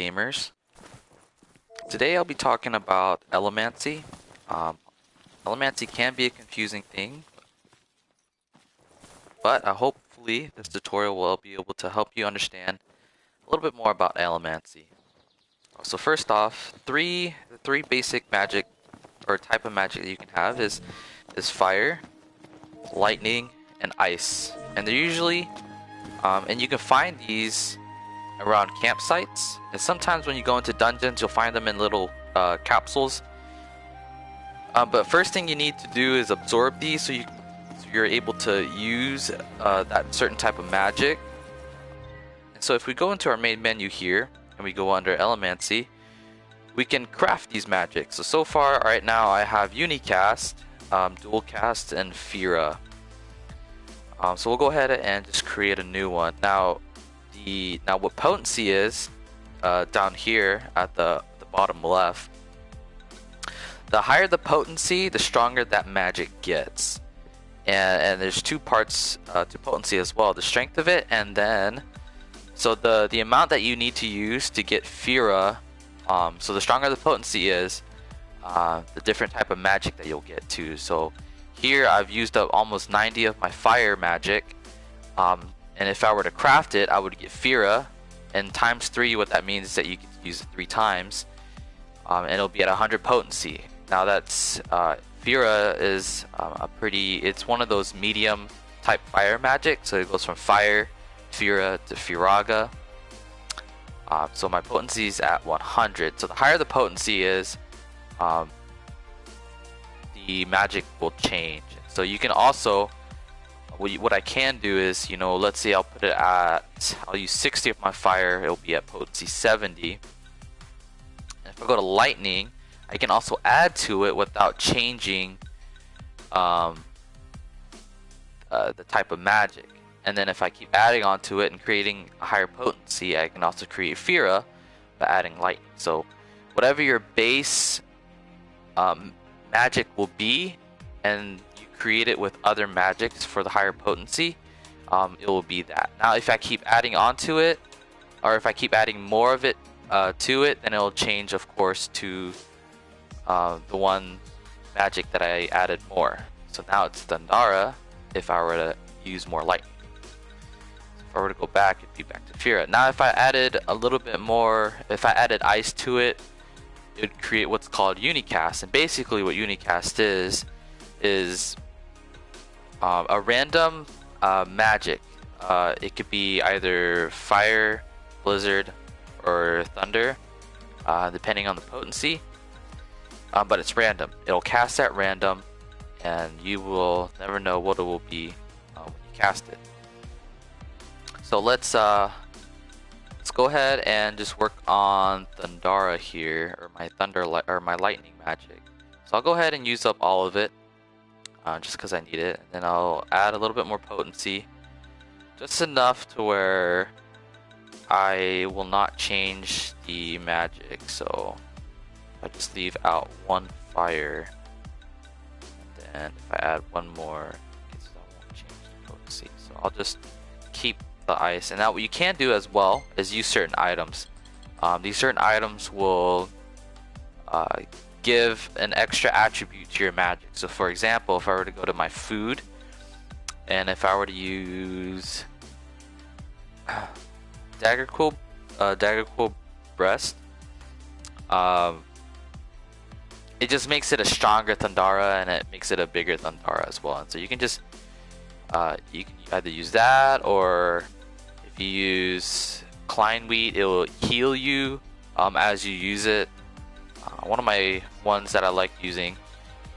gamers. Today I'll be talking about Elemancy. Elemancy can be a confusing thing, but hopefully this tutorial will be able to help you understand a little bit more about Elemancy. So first off, the three basic magic or type of magic that you can have is fire, lightning, and ice. And they're usually, and you can find these around campsites, and sometimes when you go into dungeons you'll find them in little capsules. But first thing you need to do is absorb these so you're able to use that certain type of magic. And so if we go into our main menu here and we go under Elemancy, we can craft these magics. So far right now I have Unicast, Dual Cast, and Fira. So we'll go ahead and just create a new one. Now what potency is down here at the bottom left. The higher the potency, the stronger that magic gets. And there's two parts to potency as well: the strength of it, and then so the amount that you need to use to get Fira. So the stronger the potency is, the different type of magic that you'll get too. So here I've used up almost 90 of my fire magic. And if I were to craft it, I would get Fira, and times 3, what that means is that you can use it 3 times, and it'll be at 100 potency. Now that's Fira is it's one of those medium type fire magic, so it goes from fire, Fira to Firaga. So my potency is at 100. So the higher the potency is, the magic will change. So you can also, what I can do is, let's say I'll use 60 of my fire, it'll be at potency 70. And if I go to lightning, I can also add to it without changing the type of magic. And then if I keep adding onto it and creating a higher potency, I can also create Fira by adding lightning. So whatever your base magic will be, and create it with other magics for the higher potency, it will be that. Now if I keep adding onto it, or if I keep adding more of it to it, then it'll change, of course, to the one magic that I added more. So now it's Thundara if I were to use more lightning. If I were to go back, it'd be back to Fira. Now if I added a little bit more, if I added ice to it, it would create what's called Unicast. And basically what Unicast is a random magic. It could be either fire, blizzard, or thunder, depending on the potency. But it's random. It'll cast at random, and you will never know what it will be when you cast it. So let's go ahead and just work on Thundara here, or my lightning magic. So I'll go ahead and use up all of it. Just because I need it, and then I'll add a little bit more potency, just enough to where I will not change the magic. So I just leave out one fire, and then if I add one more, so I won't change the potency. So I'll just keep the ice. And now what you can do as well is use certain items. These certain items will give an extra attribute to your magic. So for example, if I were to go to my food, and if I were to use Dagger Quill Breast, it just makes it a stronger Thundara, and it makes it a bigger Thundara as well. And so you can just you can either use that, or if you use Klein Wheat, it will heal you as you use it. One of my ones that I like using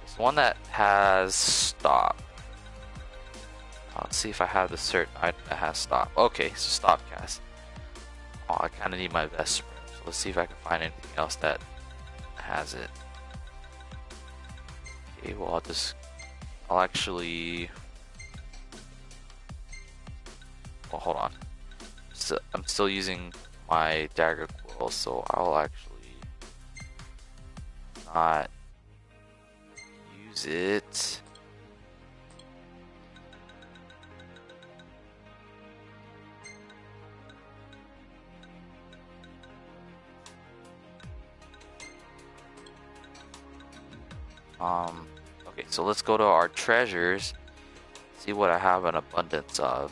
is one that has stop. Let's see if I have the certain item that has stop. Okay, so stop cast. Oh, I kind of need my best sprint. So let's see if I can find anything else that has it. Okay, well I'll actually. Well, hold on. So I'm still using my Dagger Quill, so I'll actually not use it. Okay, so let's go to our treasures. See what I have an abundance of.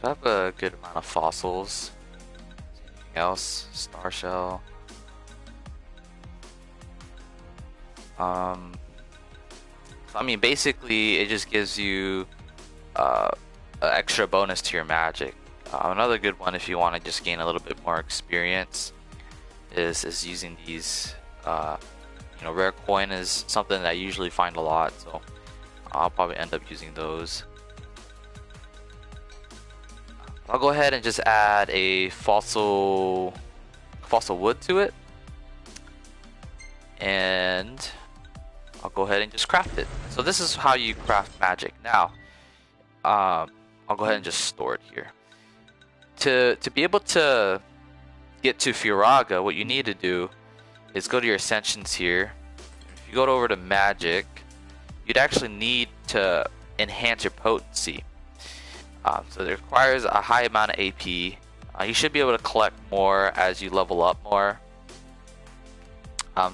So I have a good amount of fossils. Anything else? Star shell. So I mean, basically, it just gives you an extra bonus to your magic. Another good one, if you want to just gain a little bit more experience, is using these. You know, rare coin is something that I usually find a lot, so I'll probably end up using those. I'll go ahead and just add a fossil wood to it, and I'll go ahead and just craft it. So this is how you craft magic. Now, I'll go ahead and just store it here. To be able to get to Firaga, what you need to do is go to your ascensions here. If you go over to magic, you'd actually need to enhance your potency. So it requires a high amount of AP. You should be able to collect more as you level up more.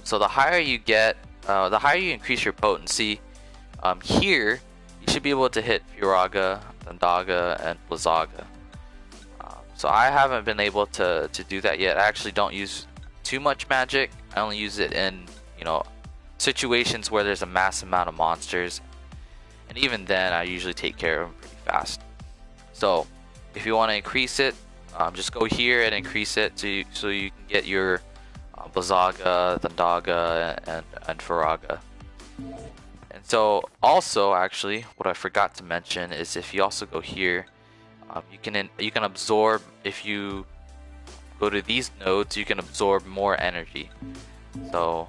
So the higher you get, the higher you increase your potency. Here, you should be able to hit Firaga, Thundaga, and Blizzaga. So I haven't been able to do that yet. I actually don't use too much magic. I only use it in, you know, situations where there's a mass amount of monsters, and even then I usually take care of them pretty fast. So if you want to increase it, just go here and increase it so you can get your Blizzaga, Thundaga, and Firaga. And so also, actually, what I forgot to mention is if you also go here, you can absorb. If you go to these nodes, you can absorb more energy. So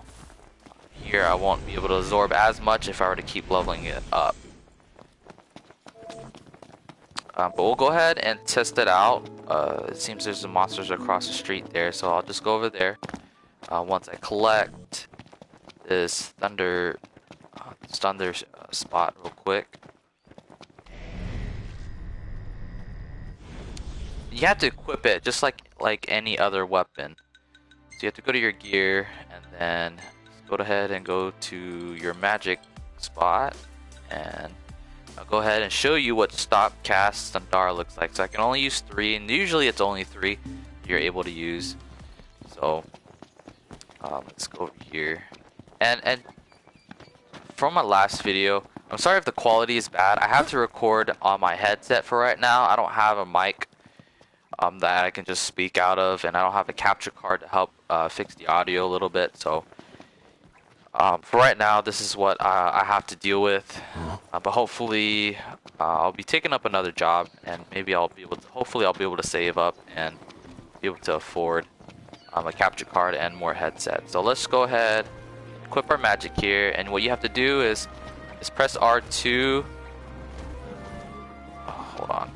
here I won't be able to absorb as much if I were to keep leveling it up. But we'll go ahead and test it out. It seems there's some monsters across the street there, so I'll just go over there. Once I collect this thunder spot real quick. You have to equip it just like any other weapon. So you have to go to your gear and then go ahead and go to your magic spot, and I'll go ahead and show you what stop cast Thundara looks like. So I can only use 3, and usually it's only 3 you're able to use. So let's go over here, and from my last video, I'm sorry if the quality is bad. I have to record on my headset for right now. I don't have a mic that I can just speak out of, and I don't have a capture card to help fix the audio a little bit. So for right now, this is what I have to deal with. But hopefully, I'll be taking up another job, and maybe hopefully I'll be able to save up and be able to afford a capture card and more headset. So let's go ahead, equip our magic here, and what you have to do is press R2. Oh, hold on.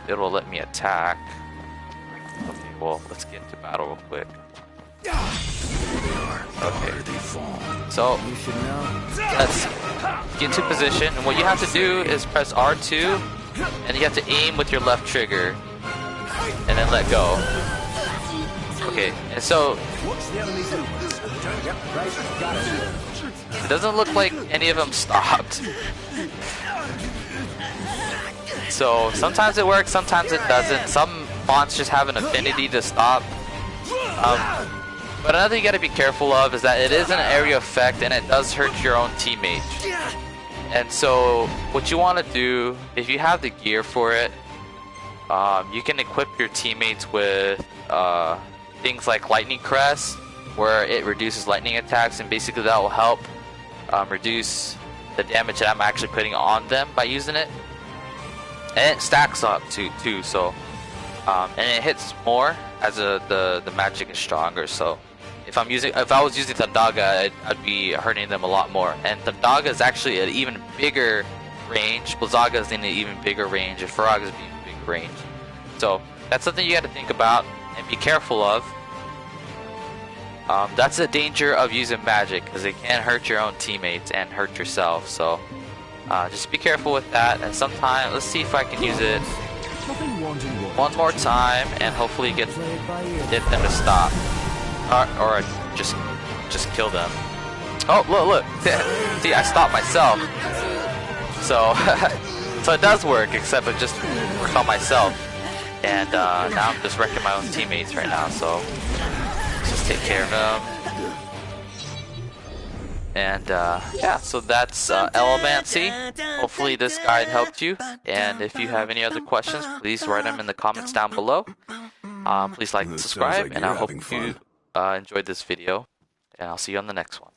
It'll let me attack. Okay, well, let's get into battle real quick. Okay, so let's get into position, and what you have to do is press R2, and you have to aim with your left trigger, and then let go. Okay, and so it doesn't look like any of them stopped. So sometimes it works, sometimes it doesn't. Some monsters have an affinity to stop. But another thing you gotta be careful of is that it is an area effect, and it does hurt your own teammates. And so what you want to do, if you have the gear for it, you can equip your teammates with things like Lightning Crest, where it reduces lightning attacks, and basically that will help reduce the damage that I'm actually putting on them by using it. And it stacks up too, so and it hits more as the magic is stronger. So if I was using Thundaga, I'd be hurting them a lot more. And Thundaga is actually an even bigger range. Blizzaga is in an even bigger range, and Firaga is an even bigger range. So that's something you got to think about and be careful of. That's the danger of using magic, because it can hurt your own teammates and hurt yourself. So just be careful with that. And sometimes, let's see if I can use it one more time, and hopefully get them to stop, or just kill them. Oh, look! See, I stopped myself. So, so it does work, except it just worked on myself. And now I'm just wrecking my own teammates right now. So let's just take care of them. And yeah, so that's Elemancy. Hopefully this guide helped you. And if you have any other questions, please write them in the comments down below. Please like and subscribe, and I hope you enjoyed this video. And I'll see you on the next one.